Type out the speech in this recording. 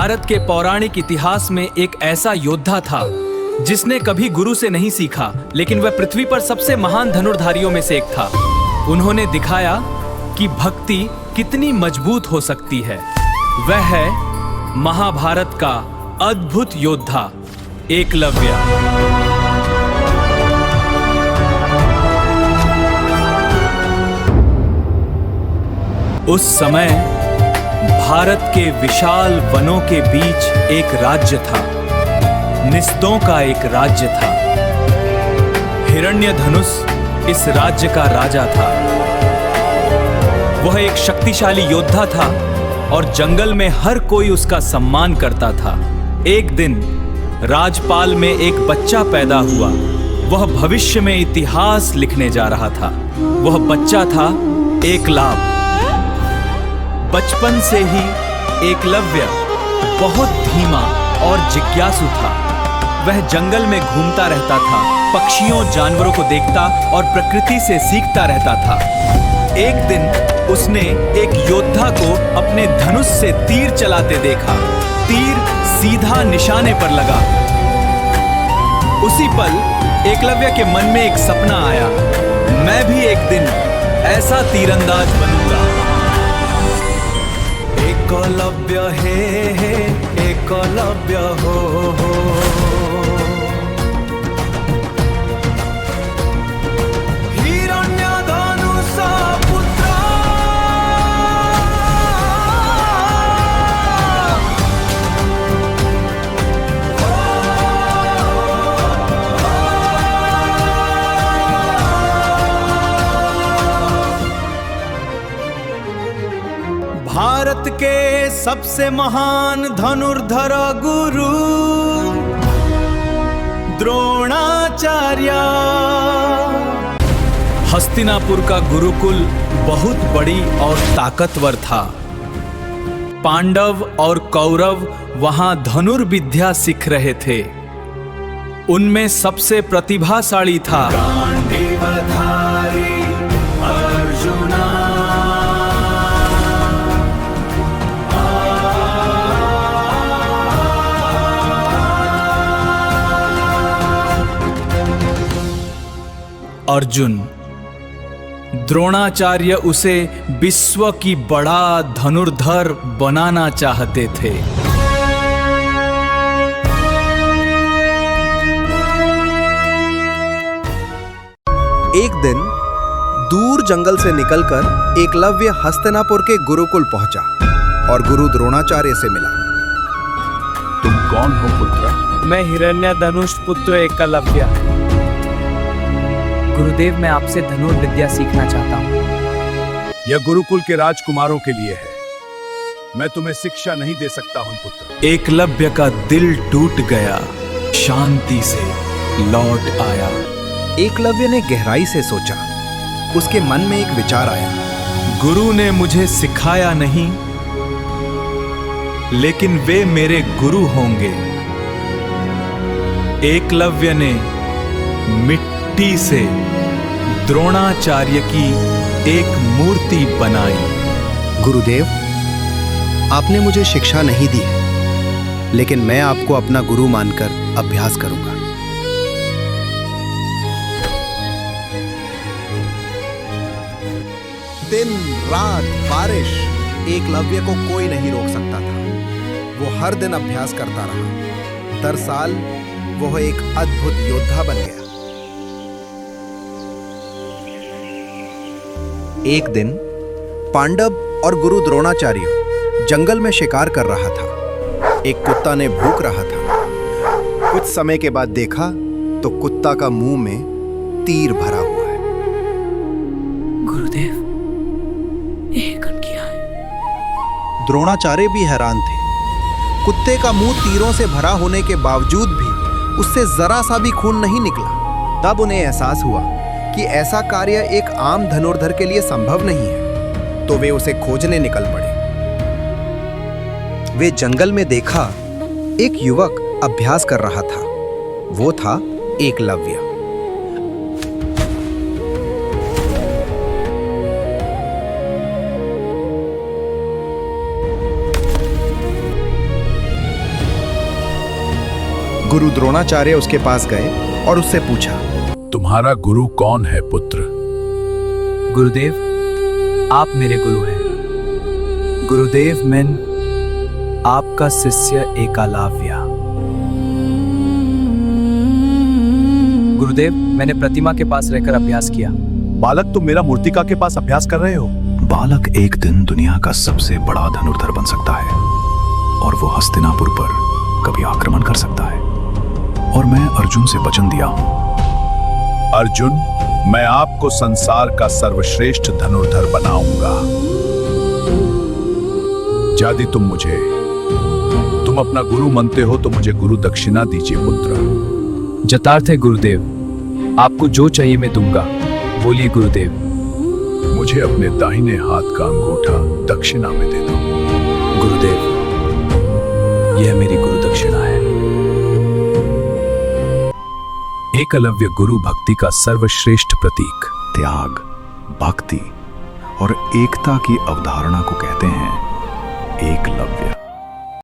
भारत के पौराणिक इतिहास में एक ऐसा योद्धा था जिसने कभी गुरु से नहीं सीखा, लेकिन वह पृथ्वी पर सबसे महान धनुर्धारियों में से एक था। उन्होंने दिखाया कि भक्ति कितनी मजबूत हो सकती है। वह है महाभारत का अद्भुत योद्धा एकलव्य। उस समय भारत के विशाल वनों के बीच एक राज्य था। निस्तों का एक राज्य था। हिरण्यधनुष इस राज्य का राजा था। वह एक शक्तिशाली योद्धा था और जंगल में हर कोई उसका सम्मान करता था। एक दिन राजपाल में एक बच्चा पैदा हुआ। वह भविष्य में इतिहास लिखने जा रहा था। वह बच्चा था एकलव्य। बचपन से ही एकलव्य बहुत धीमा और जिज्ञासु था। वह जंगल में घूमता रहता था, पक्षियों जानवरों को देखता और प्रकृति से सीखता रहता था। एक दिन उसने एक योद्धा को अपने धनुष से तीर चलाते देखा। तीर सीधा निशाने पर लगा। उसी पल एकलव्य के मन में एक सपना आया, मैं भी एक दिन ऐसा तीरंदाज बनूंगा। एकलव्य हे एकलव्य हो। हिरण्यधनुष पुत्र भारत के सबसे महान धनुर्धर गुरु द्रोणाचार्य। हस्तिनापुर का गुरुकुल बहुत बड़ी और ताकतवर था। पांडव और कौरव वहां धनुर्विद्या सीख रहे थे। उनमें सबसे प्रतिभाशाली था गांडीवधारी अर्जुना। अर्जुन। द्रोणाचार्य उसे विश्व की बड़ा धनुर्धर बनाना चाहते थे। एक दिन दूर जंगल से निकलकर एकलव्य हस्तिनापुर के गुरुकुल पहुंचा और गुरु द्रोणाचार्य से मिला। तुम कौन हो पुत्र? मैं हिरण्यधनुष पुत्र एकलव्य। गुरुदेव, मैं आपसे धनुर्विद्या सीखना चाहता हूँ। यह गुरुकुल के राजकुमारों के लिए है। मैं तुम्हें शिक्षा नहीं दे सकता हूँ पुत्र। एकलव्य का दिल टूट गया, शांति से लौट आया। एकलव्य ने गहराई से सोचा। उसके मन में एक विचार आया, गुरु ने मुझे सिखाया नहीं, लेकिन वे मेरे गुरु होंगे। एकलव्य ने मिट्टी से द्रोणाचार्य की एक मूर्ति बनाई। गुरुदेव, आपने मुझे शिक्षा नहीं दी है, लेकिन मैं आपको अपना गुरु मानकर अभ्यास करूंगा। दिन रात बारिश, एकलव्य को कोई नहीं रोक सकता था। वो हर दिन अभ्यास करता रहा। दरसाल वो एक अद्भुत योद्धा बन गया। एक दिन पांडव और गुरु द्रोणाचार्य जंगल में शिकार कर रहा था। एक कुत्ता ने भूख रहा था। कुछ समय के बाद देखा तो कुत्ता का मुंह में तीर भरा हुआ है। गुरुदेव, ये कौन किया है? द्रोणाचार्य भी हैरान थे। कुत्ते का मुंह तीरों से भरा होने के बावजूद भी उससे जरा सा भी खून नहीं निकला। तब उन्हें एहसास हुआ कि ऐसा कार्य एक आम धनुर्धर के लिए संभव नहीं है, तो वे उसे खोजने निकल पड़े। वे जंगल में देखा एक युवक अभ्यास कर रहा था। वो था एकलव्य। गुरु द्रोणाचार्य उसके पास गए और उससे पूछा, तुम्हारा गुरु कौन है पुत्र? गुरुदेव, आप मेरे गुरु हैं। गुरुदेव, मैं आपका शिष्य एकलव्य। गुरुदेव, मैंने प्रतिमा के पास रहकर अभ्यास किया। बालक, तुम मेरा मूर्तिका के पास अभ्यास कर रहे हो? बालक एक दिन दुनिया का सबसे बड़ा धनुर्धर बन सकता है और वो हस्तिनापुर पर कभी आक्रमण कर सकता है। और मैं अर्जुन से वचन दिया हूं। अर्जुन, मैं आपको संसार का सर्वश्रेष्ठ धनुर्धर बनाऊंगा। यदि तुम अपना गुरु मानते हो तो मुझे गुरु दक्षिणा दीजिए पुत्र। जतार्थ है गुरुदेव, आपको जो चाहिए मैं दूंगा। बोलिए गुरुदेव। मुझे अपने दाहिने हाथ का अंगूठा दक्षिणा में दे दो। गुरुदेव, यह मेरी गुरु दक्षिणा है। एकलव्य गुरु भक्ति का सर्वश्रेष्ठ प्रतीक। त्याग, भक्ति और एकता की अवधारणा को कहते हैं एकलव्य।